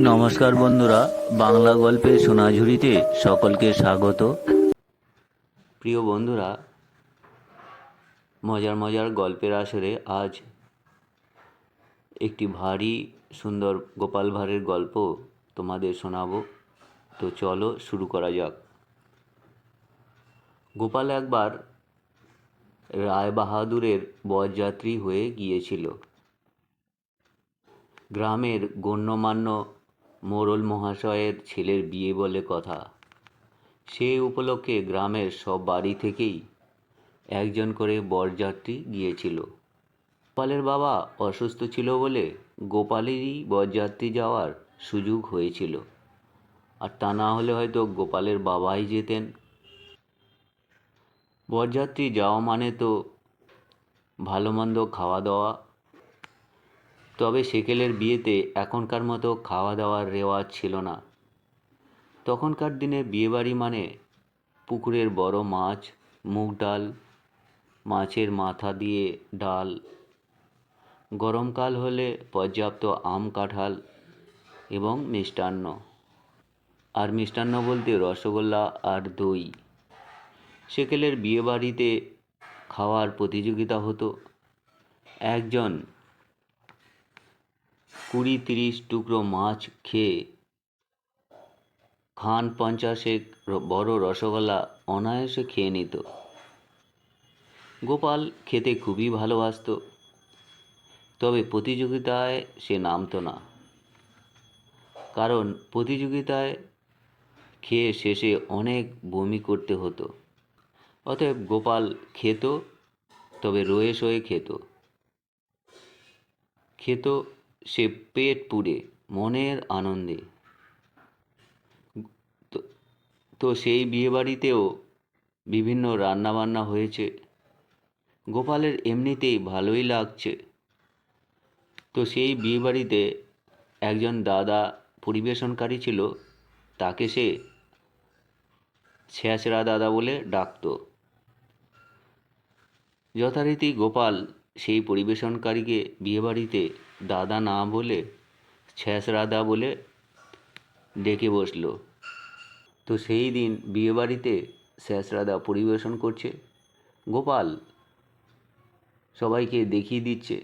নমস্কার বন্ধুরা, বাংলা গল্পের সোনাঝুরিতে সকলকে স্বাগত। প্রিয় বন্ধুরা, মজার মজার গল্পের আসরে আজ একটি ভারী সুন্দর গোপাল ভাঁড়ের গল্প তোমাদের শোনাবো। তো চলো শুরু করা যাক। গোপাল একবার রায় বাহাদুরের বরযাত্রী হয়ে গিয়েছিল। গ্রামের গণ্যমান্য মোড়ল মহাশয়ের ছেলের বিয়ে বলে কথা। সে উপলক্ষে গ্রামের সব বাড়ি থেকেই একজন করে বরযাত্রী গিয়েছিল। গোপালের বাবা অসুস্থ ছিল বলে গোপালেরই বরযাত্রী যাওয়ার সুযোগ হয়েছিল, আর তা না হলে হয়তো গোপালের বাবাই যেতেন। বরযাত্রী যাওয়া মানে তো ভালো মন্দ খাওয়া দাওয়া। তবে সেকেলের বিয়েতে এখনকার মতো খাওয়া দাওয়ার রেওয়াজ ছিল না। তখনকার দিনে বিয়েবাড়ি মানে পুকুরের বড় মাছ, মুগ ডাল, মাছের মাথা দিয়ে ডাল, গরমকাল হলে পর্যাপ্ত আম কাঁঠাল এবং মিষ্টান্ন। আর মিষ্টান্ন বলতে রসগোল্লা আর দই। সেকেলের বিয়েবাড়িতে খাওয়ার প্রতিযোগিতা হতো। একজন 20-30 টুকরো মাছ খেয়ে খান 50 বড় রসগোল্লা অনায়াসে খেয়ে নিত। গোপাল খেতে খুবই ভালোবাসত, তবে প্রতিযোগিতায় সে নামতো না, কারণ প্রতিযোগিতায় খেয়ে শেষে অনেক বমি করতে হতো। অতএব গোপাল খেত, তবে রয়ে সয়ে খেত সে পেট পুড়ে, মনের আনন্দে। তো সেই বিয়েবাড়িতেও বিভিন্ন রান্নাবান্না হয়েছে। গোপালের এমনিতেই ভালোই লাগছে। তো সেই বিয়েবাড়িতে একজন দাদা পরিবেশনকারী ছিল, তাকে সে ছ্যাঁচড়া দাদা বলে ডাকত। যথারীতি গোপাল সেই পরিবেশনকারীকে বিয়েবাড়িতে দাদা না বলে ছ্যাঁচড়াদা বলে ডেকে বসল। তো সেই দিন বিয়েবাড়িতে ছ্যাঁচড়াদা পরিবেশন করছে। গোপাল সবাইকে দেখিয়ে দিচ্ছে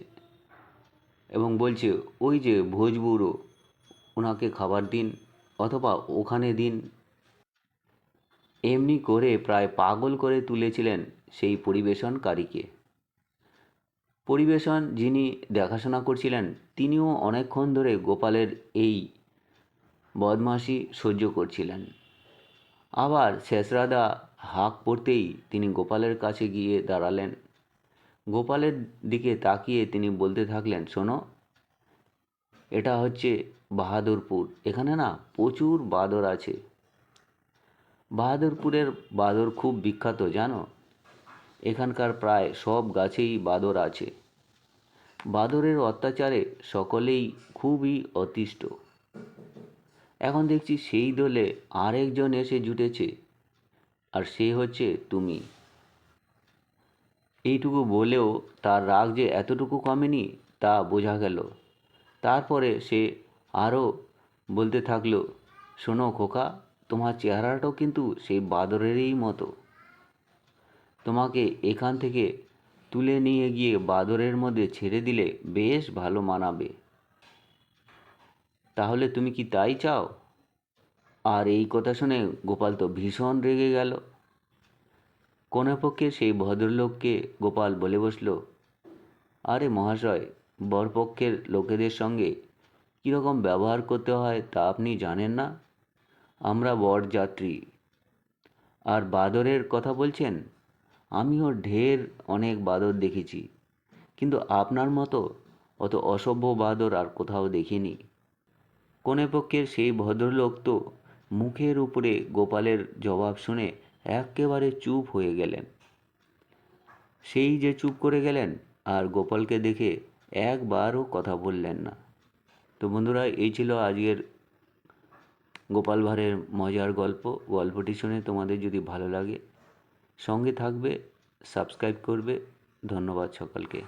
এবং বলছে, ওই যে ভোজবুড়ো, ওনাকে খাবার দিন, অথবা ওখানে দিন। এমনি করে প্রায় পাগল করে তুলেছিলেন সেই পরিবেশনকারীকে। পরিবেশন যিনি দেখাশোনা করছিলেন, তিনিও অনেকক্ষণ ধরে গোপালের এই বদমাশি সহ্য করছিলেন। আবার শেষরাদা হাঁক পড়তেই তিনি গোপালের কাছে গিয়ে দাঁড়ালেন। গোপালের দিকে তাকিয়ে তিনি বলতে থাকলেন, শোনো, এটা হচ্ছে বাহাদুরপুর। এখানে না প্রচুর বাঁদর আছে। বাহাদুরপুরের বাঁদর খুব বিখ্যাত, জানো? এখানকার প্রায় সব গাছেই বাঁদর আছে। বাঁদরের অত্যাচারে সকলেই খুবই অতিষ্ঠ। এখন দেখছি সেই দলে আরেকজন এসে জুটেছে, আর সে হচ্ছে তুমি। এইটুকু বলেও তার রাগ যে এতটুকু কমেনি তা বোঝা গেল। তারপরে সে আরও বলতে থাকলো, শোনো খোকা, তোমার চেহারাটাও কিন্তু সেই বাঁদরেরই মতো। তোমাকে এখান থেকে তুলে নিয়ে গিয়ে বাঁদরের মধ্যে ছেড়ে দিলে বেশ ভালো মানাবে। তাহলে তুমি কি তাই চাও? আর এই কথা শুনে গোপাল তো ভীষণ রেগে গেল। কনেপক্ষে সেই ভদ্রলোককে গোপাল বলে বসল, আরে মহাশয়, বরপক্ষের লোকেদের সঙ্গে কীরকম ব্যবহার করতে হয় তা আপনি জানেন না? আমরা বরযাত্রী। আর বাঁদরের কথা বলছেন? আমিও ঢের অনেক বাঁদর দেখেছি, কিন্তু আপনার মতো অত অসভ্য বাঁদর আর কোথাও দেখিনি। কনেপক্ষের সেই ভদ্রলোক তো মুখের উপরে গোপালের জবাব শুনে একেবারে চুপ হয়ে গেলেন। সেই যে চুপ করে গেলেন, আর গোপালকে দেখে একবারও কথা বললেন না। তো বন্ধুরা, এই ছিল আজকের গোপাল ভাঁড়ের মজার গল্প। গল্পটি শুনে তোমাদের যদি ভালো লাগে, সঙ্গে থাকবে, সাবস্ক্রাইব করবে। ধন্যবাদ সকলকে।